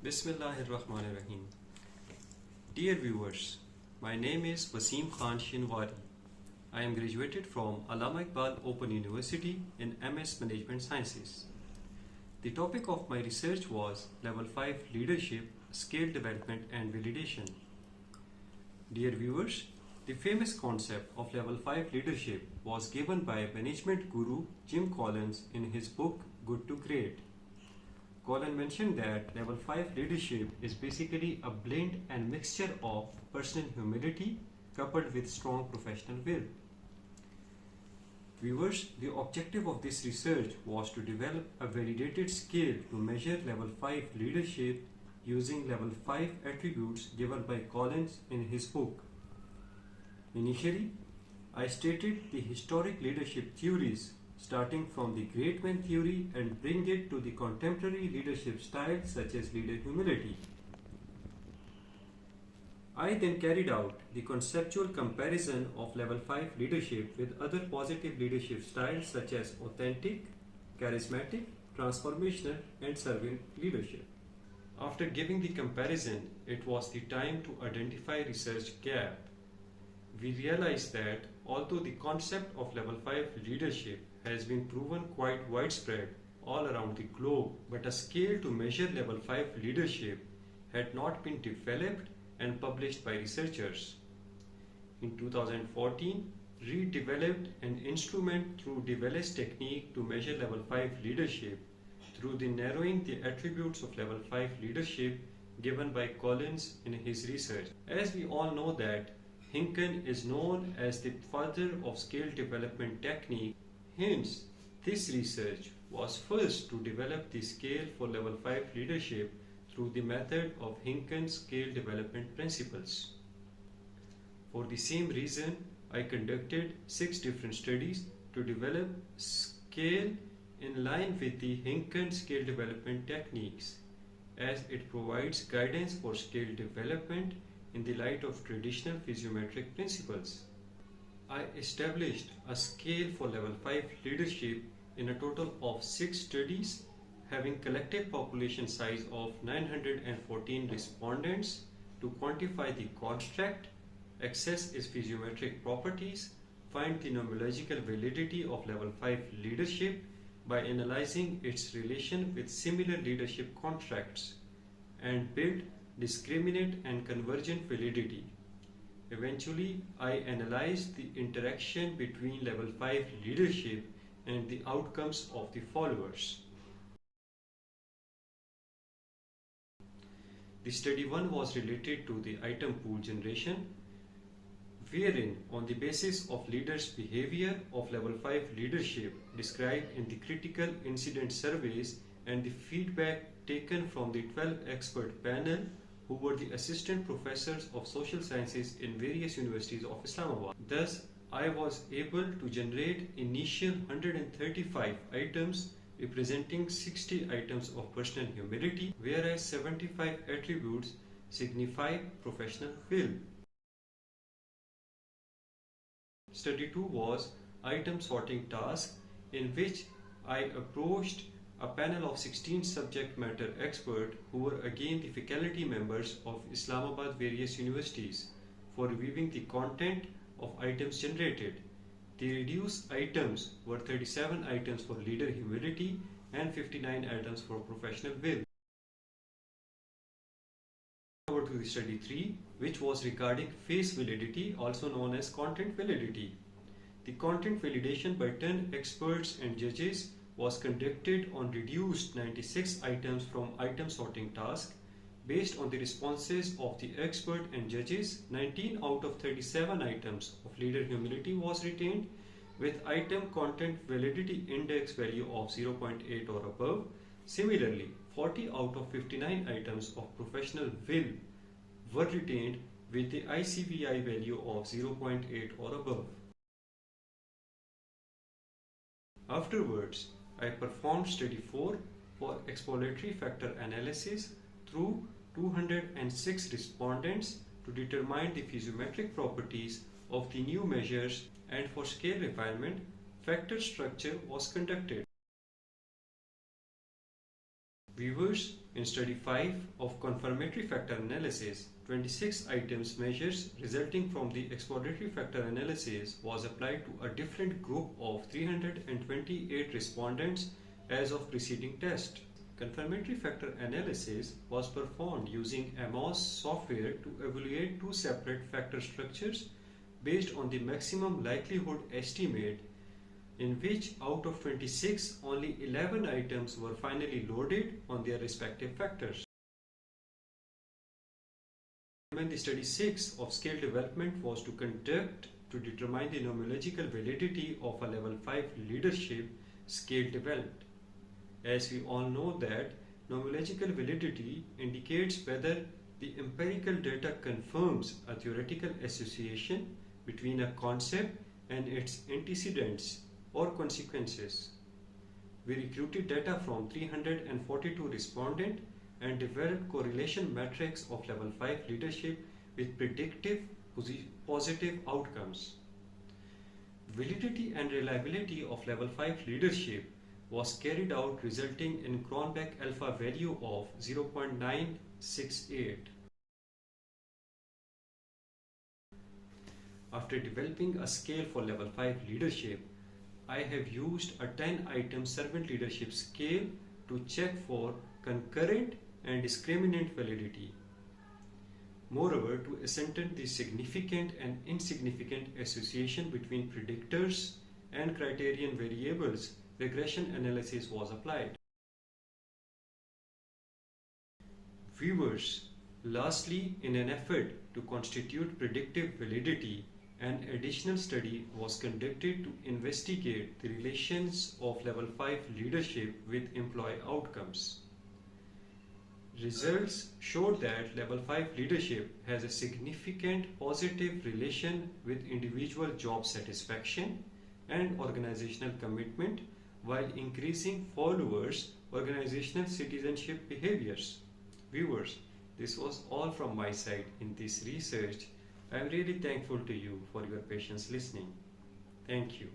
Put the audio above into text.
Bismillahirrahmanirrahim. Dear viewers, my name is Wasim Khan Shinwari. I am graduated from Allama Iqbal Open University in MS Management Sciences. The topic of my research was Level 5 Leadership, Skill Development and Validation. Dear viewers, the famous concept of Level 5 Leadership was given by management guru Jim Collins in his book Good to Great. Collins mentioned that Level 5 leadership is basically a blend and mixture of personal humility coupled with strong professional will. Viewers, the objective of this research was to develop a validated scale to measure Level 5 leadership using Level 5 attributes given by Collins in his book. Initially, I stated the historic leadership theories starting from the great man theory and bring it to the contemporary leadership styles such as leader humility. I then carried out the conceptual comparison of Level 5 leadership with other positive leadership styles such as authentic, charismatic, transformational and servant leadership. After giving the comparison, it was the time to identify research gap. We realized that although the concept of Level 5 leadership has been proven quite widespread all around the globe, but a scale to measure Level 5 leadership had not been developed and published by researchers. In 2014, Reed developed an instrument through the Wallace technique to measure Level 5 leadership through the narrowing the attributes of Level 5 leadership given by Collins in his research. As we all know that Hinken is known as the father of scale development technique. Hence, this research was first to develop the scale for Level 5 leadership through the method of Hinken's scale development principles. For the same reason, I conducted 6 different studies to develop scale in line with the Hinken scale development techniques, as it provides guidance for scale development in the light of traditional physiometric principles. I established a scale for Level 5 leadership in a total of 6 studies having collective population size of 914 respondents to quantify the construct, assess its physiometric properties, find the nomological validity of Level 5 leadership by analyzing its relation with similar leadership constructs, and build discriminant and convergent validity. Eventually, I analyzed the interaction between Level 5 leadership and the outcomes of the followers. The study 1 was related to the item pool generation, wherein on the basis of leaders' behavior of Level 5 leadership described in the critical incident surveys and the feedback taken from the 12 expert panel who were the assistant professors of social sciences in various universities of Islamabad. Thus, I was able to generate initial 135 items representing 60 items of personal humility, whereas 75 attributes signify professional will. Study 2 was item sorting task, in which I approached a panel of 16 subject matter experts who were again the faculty members of Islamabad various universities for reviewing the content of items generated. The reduced items were 37 items for leader humility and 59 items for professional will. Over to the study 3, which was regarding face validity, also known as content validity. The content validation by 10 experts and judges was conducted on reduced 96 items from item sorting task. Based on the responses of the expert and judges, 19 out of 37 items of leader humility was retained with item content validity index value of 0.8 or above. Similarly, 40 out of 59 items of professional will were retained with the ICVI value of 0.8 or above. Afterwards, I performed study 4 for exploratory factor analysis through 206 respondents to determine the physiometric properties of the new measures, and for scale refinement, factor structure was conducted. Viewers, in study 5 of confirmatory factor analysis, 26 items measures resulting from the exploratory factor analysis was applied to a different group of 328 respondents as of preceding test. Confirmatory factor analysis was performed using AMOS software to evaluate two separate factor structures based on the maximum likelihood estimate, in which out of 26 only 11 items were finally loaded on their respective factors. When the study 6 of scale development was to conduct to determine the nomological validity of a level 5 leadership scale developed. As we all know that nomological validity indicates whether the empirical data confirms a theoretical association between a concept and its antecedents or consequences. We recruited data from 342 respondents and developed correlation metrics of level 5 leadership with predictive positive outcomes. Validity and reliability of level 5 leadership was carried out, resulting in Cronbach alpha value of 0.968. After developing a scale for level 5 leadership, I have used a 10-item servant leadership scale to check for concurrent and discriminant validity. Moreover, to ascertain the significant and insignificant association between predictors and criterion variables, regression analysis was applied. Viewers, lastly, in an effort to constitute predictive validity, an additional study was conducted to investigate the relations of level 5 leadership with employee outcomes. Results showed that level 5 leadership has a significant positive relation with individual job satisfaction and organizational commitment, while increasing followers' organizational citizenship behaviors. Viewers, this was all from my side in this research. I am really thankful to you for your patience listening. Thank you.